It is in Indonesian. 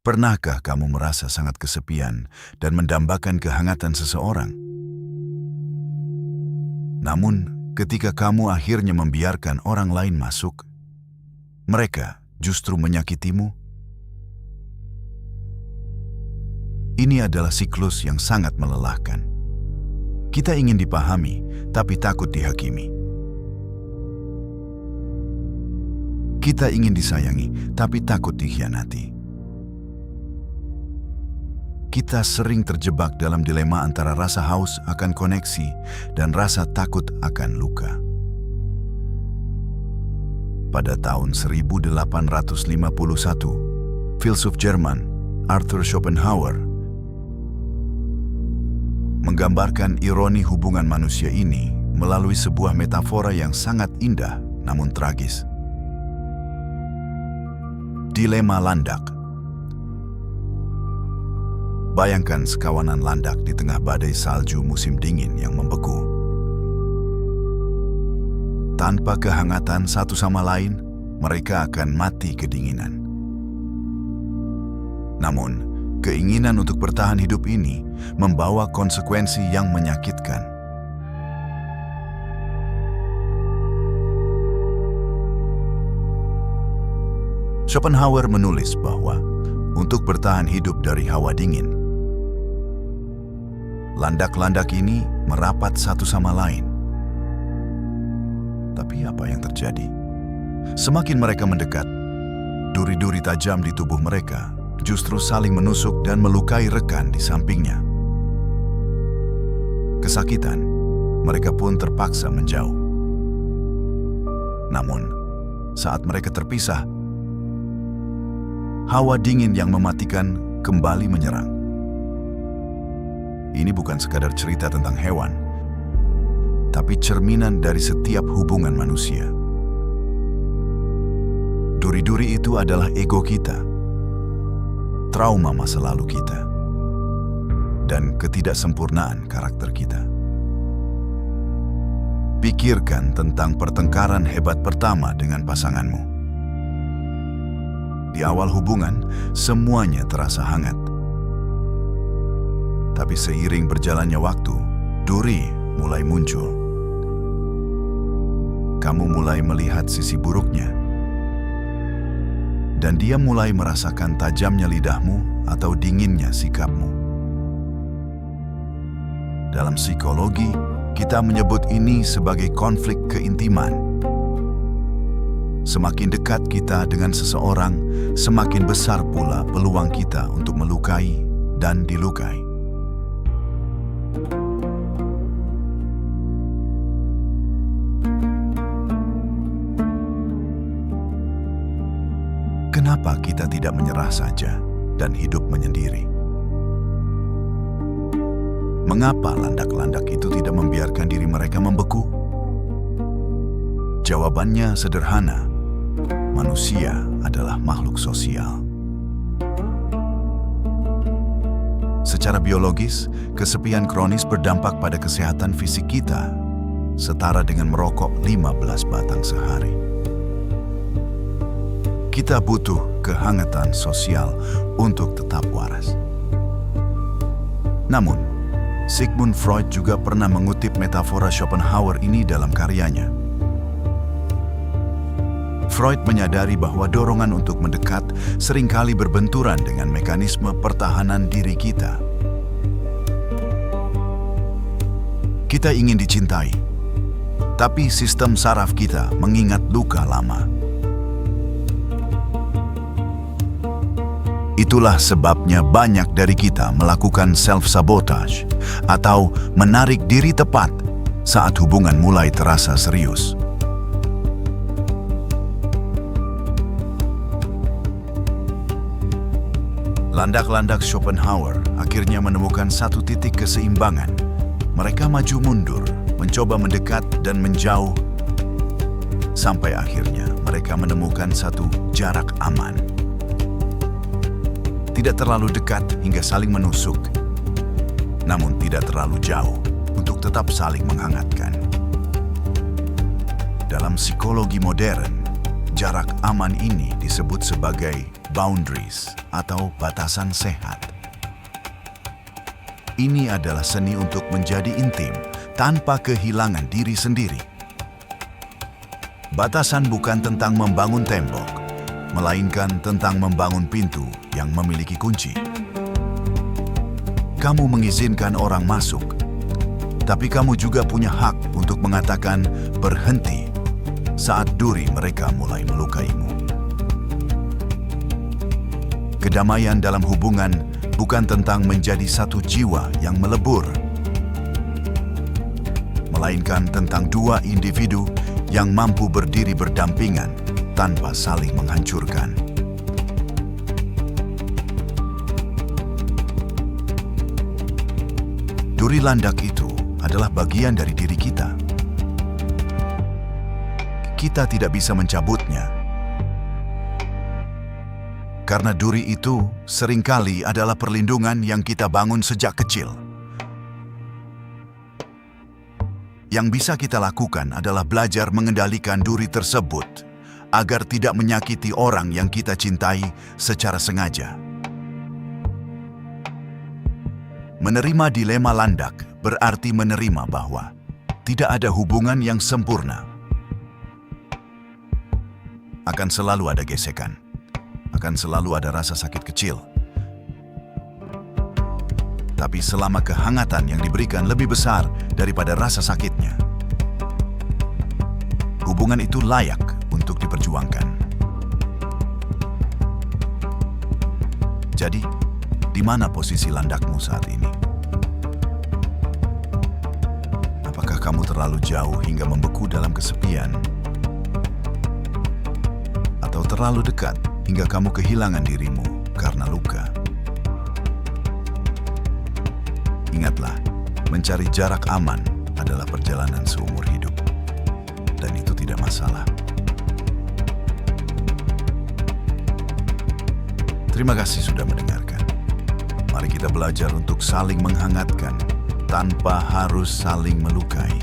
Pernahkah kamu merasa sangat kesepian dan mendambakan kehangatan seseorang? Namun, ketika kamu akhirnya membiarkan orang lain masuk, mereka justru menyakitimu? Ini adalah siklus yang sangat melelahkan. Kita ingin dipahami, tapi takut dihakimi. Kita ingin disayangi, tapi takut dikhianati. Kita sering terjebak dalam dilema antara rasa haus akan koneksi dan rasa takut akan luka. Pada tahun 1851, filsuf Jerman Arthur Schopenhauer menggambarkan ironi hubungan manusia ini melalui sebuah metafora yang sangat indah namun tragis. Dilema landak. Bayangkan sekawanan landak di tengah badai salju musim dingin yang membeku. Tanpa kehangatan satu sama lain, mereka akan mati kedinginan. Namun, keinginan untuk bertahan hidup ini membawa konsekuensi yang menyakitkan. Schopenhauer menulis bahwa untuk bertahan hidup dari hawa dingin, landak-landak ini merapat satu sama lain. Tapi apa yang terjadi? Semakin mereka mendekat, duri-duri tajam di tubuh mereka justru saling menusuk dan melukai rekan di sampingnya. Kesakitan, mereka pun terpaksa menjauh. Namun, saat mereka terpisah, hawa dingin yang mematikan kembali menyerang. Ini bukan sekadar cerita tentang hewan, tapi cerminan dari setiap hubungan manusia. Duri-duri itu adalah ego kita, trauma masa lalu kita, dan ketidaksempurnaan karakter kita. Pikirkan tentang pertengkaran hebat pertama dengan pasanganmu. Di awal hubungan, semuanya terasa hangat. Tapi seiring berjalannya waktu, duri mulai muncul. Kamu mulai melihat sisi buruknya. Dan dia mulai merasakan tajamnya lidahmu atau dinginnya sikapmu. Dalam psikologi, kita menyebut ini sebagai konflik keintiman. Semakin dekat kita dengan seseorang, semakin besar pula peluang kita untuk melukai dan dilukai. Kenapa kita tidak menyerah saja dan hidup menyendiri? Mengapa landak-landak itu tidak membiarkan diri mereka membeku? Jawabannya sederhana. Manusia adalah makhluk sosial. Secara biologis, kesepian kronis berdampak pada kesehatan fisik kita, setara dengan merokok 15 batang sehari. Kita butuh kehangatan sosial untuk tetap waras. Namun, Sigmund Freud juga pernah mengutip metafora Schopenhauer ini dalam karyanya. Freud menyadari bahwa dorongan untuk mendekat seringkali berbenturan dengan mekanisme pertahanan diri kita. Kita ingin dicintai, tapi sistem saraf kita mengingat luka lama. Itulah sebabnya banyak dari kita melakukan self-sabotage atau menarik diri tepat saat hubungan mulai terasa serius. Landak-landak Schopenhauer akhirnya menemukan satu titik keseimbangan. Mereka maju mundur, mencoba mendekat dan menjauh, sampai akhirnya mereka menemukan satu jarak aman. Tidak terlalu dekat hingga saling menusuk, namun tidak terlalu jauh untuk tetap saling menghangatkan. Dalam psikologi modern, jarak aman ini disebut sebagai boundaries atau batasan sehat. Ini adalah seni untuk menjadi intim tanpa kehilangan diri sendiri. Batasan bukan tentang membangun tembok, melainkan tentang membangun pintu yang memiliki kunci. Kamu mengizinkan orang masuk, tapi kamu juga punya hak untuk mengatakan berhenti saat duri mereka mulai melukaimu. Kedamaian dalam hubungan bukan tentang menjadi satu jiwa yang melebur, melainkan tentang dua individu yang mampu berdiri berdampingan tanpa saling menghancurkan. Duri landak itu adalah bagian dari diri kita. Kita tidak bisa mencabutnya, karena duri itu seringkali adalah perlindungan yang kita bangun sejak kecil. Yang bisa kita lakukan adalah belajar mengendalikan duri tersebut agar tidak menyakiti orang yang kita cintai secara sengaja. Menerima dilema landak berarti menerima bahwa tidak ada hubungan yang sempurna. Akan selalu ada gesekan, akan selalu ada rasa sakit kecil. Tapi selama kehangatan yang diberikan lebih besar daripada rasa sakitnya, hubungan itu layak untuk diperjuangkan. Jadi, di mana posisi landakmu saat ini? Apakah kamu terlalu jauh hingga membeku dalam kesepian? Atau terlalu dekat hingga kamu kehilangan dirimu karena luka? Ingatlah, mencari jarak aman adalah perjalanan seumur hidup, dan itu tidak masalah. Terima kasih sudah mendengarkan. Mari kita belajar untuk saling menghangatkan tanpa harus saling melukai.